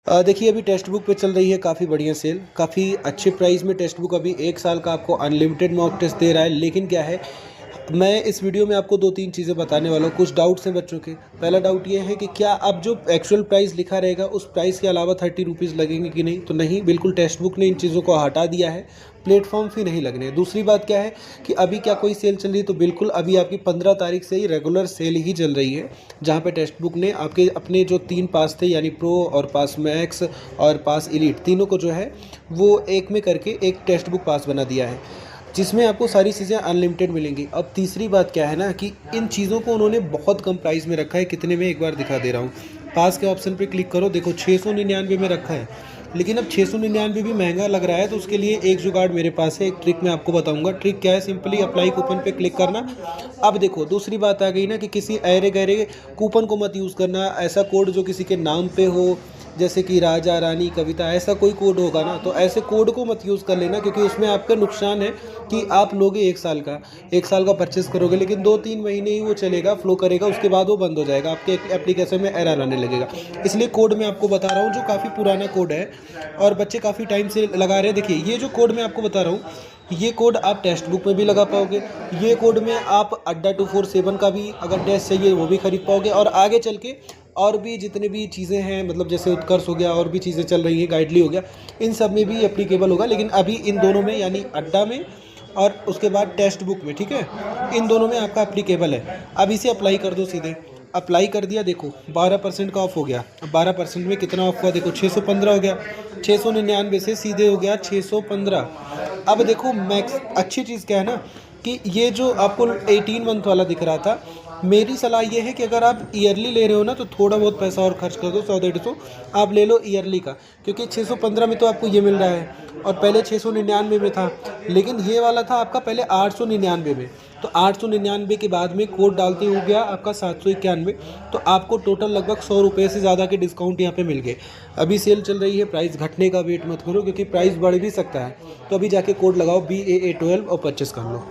देखिए अभी text book पे चल रही है काफ़ी बढ़िया सेल। काफ़ी अच्छे प्राइस में टेक्स्ट बुक अभी 1 साल का आपको अनलिमिटेड मॉक टेस्ट दे रहा है। लेकिन क्या है, मैं इस वीडियो में आपको 2-3 चीज़ें बताने वाला हूँ। कुछ डाउट्स हैं बच्चों के। पहला डाउट ये है कि क्या अब जो एक्चुअल प्राइस लिखा रहेगा उस प्राइस के अलावा 30 रुपीज़ लगेंगे कि नहीं? तो नहीं, बिल्कुल टेक्स्ट बुक ने इन चीज़ों को हटा दिया है। प्लेटफ़ॉर्म फ़ी नहीं लगने। दूसरी बात क्या है कि अभी क्या कोई सेल चल रही है? तो बिल्कुल अभी आपकी 15 तारीख से ही रेगुलर सेल ही चल रही है, जहाँ पे टेक्स्ट बुक ने आपके अपने जो 3 पास थे यानी प्रो और पास मैक्स और पास एलीट तीनों को जो है वो एक में करके एक टेक्स्ट बुक पास बना दिया है, जिसमें आपको सारी चीज़ें अनलिमिटेड मिलेंगी। अब तीसरी बात क्या है ना कि इन चीज़ों को उन्होंने बहुत कम प्राइस में रखा है। कितने में, एक बार दिखा दे रहा हूँ। पास के ऑप्शन पे क्लिक करो, देखो 699 में रखा है। लेकिन अब 699 भी महंगा लग रहा है, तो उसके लिए एक जुगाड़ मेरे पास है, एक ट्रिक मैं आपको बताऊंगा। ट्रिक क्या है? सिंपली अप्लाई कूपन पे क्लिक करना। अब देखो दूसरी बात आ गई ना कि किसी ऐरे गैरे कूपन को मत यूज़ करना। ऐसा कोड जो किसी के नाम पे हो, जैसे कि राजा रानी कविता, ऐसा कोई कोड होगा ना, तो ऐसे कोड को मत यूज़ कर लेना, क्योंकि उसमें आपका नुकसान है कि आप लोगे 1 साल का परचेस करोगे, लेकिन 2-3 महीने ही वो चलेगा, फ्लो करेगा, उसके बाद वो बंद हो जाएगा, आपके एप्लीकेशन में एरर आने लगेगा। इसलिए कोड मैं आपको बता रहा हूँ जो काफ़ी पुराना कोड है और बच्चे काफ़ी टाइम से लगा रहे हैं। देखिए ये जो कोड मैं आपको बता रहा हूँ, ये कोड आप टेक्स्ट बुक में भी लगा पाओगे। ये कोड में आप अड्डा 247 का भी अगर टेस्ट चाहिए वो भी खरीद पाओगे, और आगे चल के और भी जितने भी चीज़ें हैं, मतलब जैसे उत्कर्ष हो गया और भी चीज़ें चल रही हैं, गाइडली हो गया, इन सब में भी एप्लीकेबल होगा। लेकिन अभी इन दोनों में यानी अड्डा में और उसके बाद टेक्स्ट बुक में, ठीक है, इन दोनों में आपका एप्लीकेबल है। अब इसे अप्लाई कर दो सीधे। अप्लाई कर दिया, देखो 12% का ऑफ हो गया। अब 12% में कितना ऑफ हुआ? देखो 615 हो गया। 699 से सीधे हो गया 615। अब देखो मैक्स अच्छी चीज़ क्या है ना कि ये जो आपको 18 मंथ वाला दिख रहा था, मेरी सलाह ये है कि अगर आप ईयरली ले रहे हो ना, तो थोड़ा बहुत पैसा और खर्च कर दो, 100-150 आप ले लो ईयरली का, क्योंकि 615 में तो आपको ये मिल रहा है और पहले 699 में था। लेकिन ये वाला था आपका पहले 899 में, तो 899 के बाद में कोड डालते हो गया आपका 791, तो आपको टोटल लगभग 100 रुपये से ज़्यादा के डिस्काउंट यहाँ पे मिल गए। अभी सेल चल रही है, प्राइस घटने का वेट मत करो, क्योंकि प्राइस बढ़ भी सकता है। तो अभी जाके कोड लगाओ BAA12 और परचेस कर लो।